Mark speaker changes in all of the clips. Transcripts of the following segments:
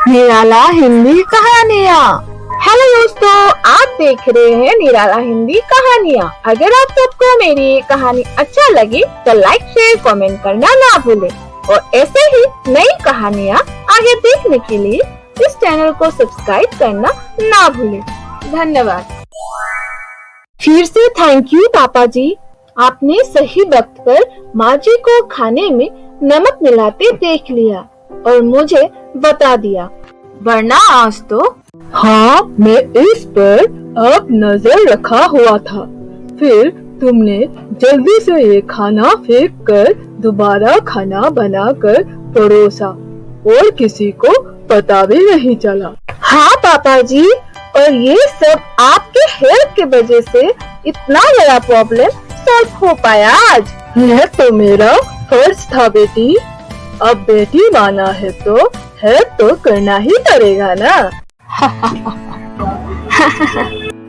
Speaker 1: निराला हिंदी कहानियाँ। हेलो दोस्तों, आप देख रहे हैं निराला हिंदी कहानियाँ। अगर आप सबको मेरी ये कहानी अच्छा लगी तो लाइक शेयर कमेंट करना ना भूलें और ऐसे ही नई कहानियाँ आगे देखने के लिए इस चैनल को सब्सक्राइब करना ना भूलें। धन्यवाद। फिर से थैंक यू पापा जी, आपने सही वक्त पर माँ जी को खाने में नमक मिलाते देख लिया और मुझे बता दिया, वरना आज तो।
Speaker 2: हाँ, मैं इस पर अब नजर रखा हुआ था। फिर तुमने जल्दी से ये खाना फेंक कर दोबारा खाना बनाकर परोसा और किसी को पता भी नहीं चला।
Speaker 1: हाँ पापा जी, और ये सब आपके हेल्प की वजह से इतना बड़ा प्रॉब्लम सॉल्व हो पाया आज।
Speaker 2: यह तो मेरा फर्ज था बेटी। अब बेटी माना है तो हेल्प तो करना ही पड़ेगा ना।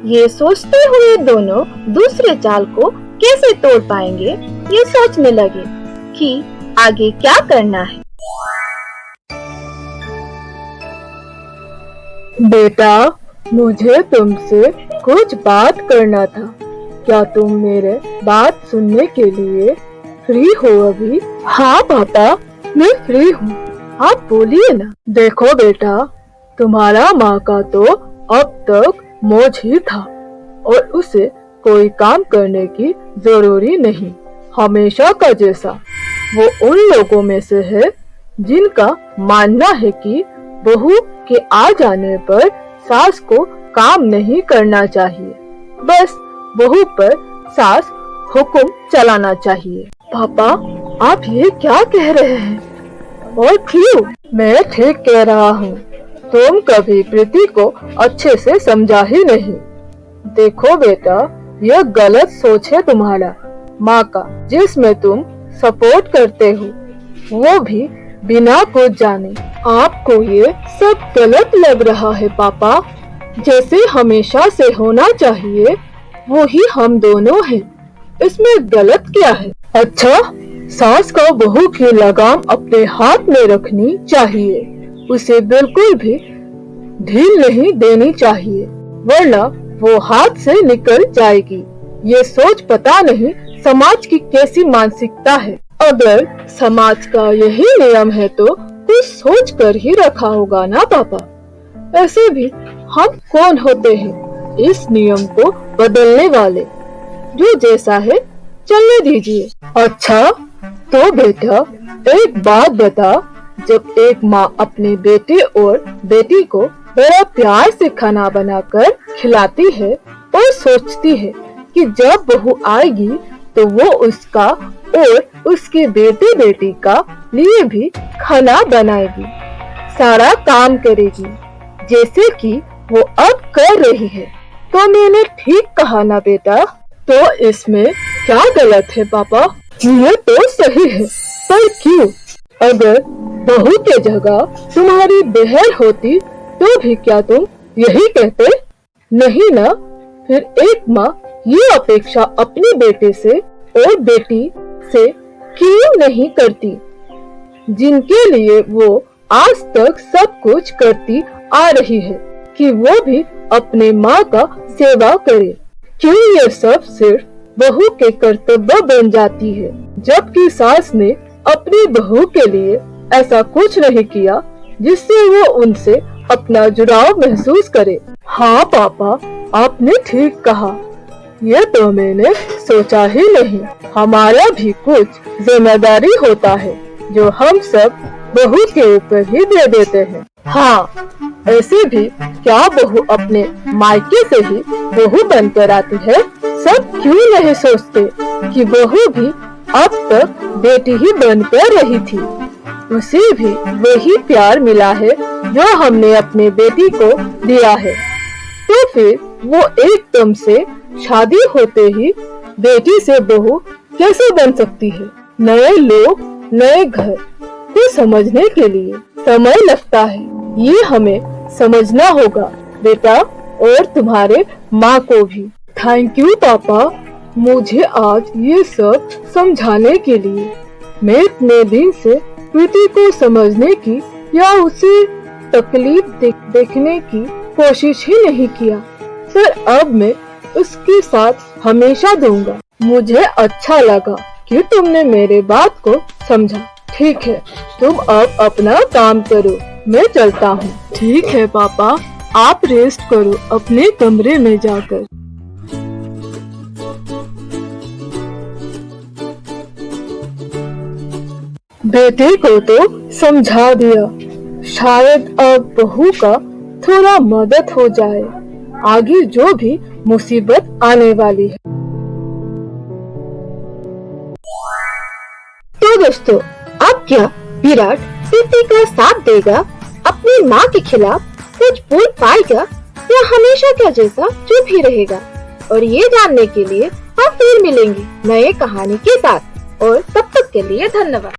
Speaker 1: ये सोचते हुए दोनों दूसरे जाल को कैसे तोड़ पाएंगे, ये सोचने लगे कि आगे क्या करना है।
Speaker 2: बेटा, मुझे तुमसे कुछ बात करना था। क्या तुम मेरे बात सुनने के लिए फ्री हो अभी? हाँ पापा, मैं फ्री हूँ, आप बोलिए ना। देखो बेटा, तुम्हारा माँ का तो अब तक मौज ही था और उसे कोई काम करने की जरूरी नहीं। हमेशा का जैसा वो उन लोगों में से है जिनका मानना है कि बहू के आ जाने पर सास को काम नहीं करना चाहिए, बस बहू पर सास हुक्म चलाना चाहिए। पापा, आप ये क्या कह रहे हैं? और क्यों? मैं ठीक कह रहा हूँ। तुम कभी प्रीति को अच्छे से समझा ही नहीं। देखो बेटा, यह गलत सोच है तुम्हारा माँ का, जिसमें तुम सपोर्ट करते हो, वो भी बिना कुछ जाने। आपको ये सब गलत लग रहा है पापा। जैसे हमेशा से होना चाहिए वो ही हम दोनों हैं। इसमें गलत क्या है? अच्छा, सास को बहू की लगाम अपने हाथ में रखनी चाहिए, उसे बिल्कुल भी ढील नहीं देनी चाहिए, वरना वो हाथ से निकल जाएगी। ये सोच पता नहीं समाज की कैसी मानसिकता है। अगर समाज का यही नियम है तो कुछ सोच कर ही रखा होगा ना पापा। ऐसे भी हम कौन होते हैं इस नियम को बदलने वाले? जो जैसा है चलने दीजिए। अच्छा तो बेटा, एक बात बता, जब एक माँ अपने बेटे और बेटी को बड़ा प्यार से खाना बनाकर खिलाती है और सोचती है कि जब बहू आएगी तो वो उसका और उसके बेटे बेटी का लिए भी खाना बनाएगी, सारा काम करेगी, जैसे कि वो अब कर रही है, तो मैंने ठीक कहा ना बेटा? तो इसमें क्या गलत है पापा? ये तो सही है, पर क्यों? अगर बहू के जगह तुम्हारी बहन होती तो भी क्या तुम यही कहते? नहीं ना। फिर एक माँ ये अपेक्षा अपने बेटे से और बेटी से क्यों नहीं करती, जिनके लिए वो आज तक सब कुछ करती आ रही है, कि वो भी अपने माँ का सेवा करे? क्यों ये सब सिर्फ बहू के कर्तव्य बन जाती है, जबकि सास ने अपनी बहू के लिए ऐसा कुछ नहीं किया जिससे वो उनसे अपना जुड़ाव महसूस करे? हाँ पापा, आपने ठीक कहा। ये तो मैंने सोचा ही नहीं। हमारा भी कुछ जिम्मेदारी होता है जो हम सब बहू के ऊपर ही दे देते हैं। हाँ, ऐसे भी क्या बहू अपने मायके से ही बहू बनकर आती है? सब क्यों नहीं सोचते कि बहू भी अब तक बेटी ही बनकर रही थी, उसे भी वही प्यार मिला है जो हमने अपने बेटी को दिया है, तो फिर वो एकदम से शादी होते ही बेटी से बहू कैसे बन सकती है? नए लोग, नए घर को समझने के लिए समय लगता है, ये हमें समझना होगा बेटा, और तुम्हारे माँ को भी। थैंक यू पापा, मुझे आज ये सब समझाने के लिए। मैं इतने दिन से प्रीति को समझने की या उसे तकलीफ देखने की कोशिश ही नहीं किया, पर अब मैं उसके साथ हमेशा दूंगा। मुझे अच्छा लगा कि तुमने मेरे बात को समझा। ठीक है, तुम अब अपना काम करो, मैं चलता हूँ। ठीक है पापा, आप रेस्ट करो अपने कमरे में जाकर। बेटे को तो समझा दिया, शायद अब बहू का थोड़ा मदद हो जाए, आगे जो भी मुसीबत आने वाली है।
Speaker 1: तो दोस्तों, अब क्या विराट प्रीति का साथ देगा, अपनी माँ के खिलाफ कुछ बोल पाएगा या हमेशा का जैसा चुप ही रहेगा? और ये जानने के लिए हम फिर मिलेंगे नए कहानी के साथ, और तब तक के लिए धन्यवाद।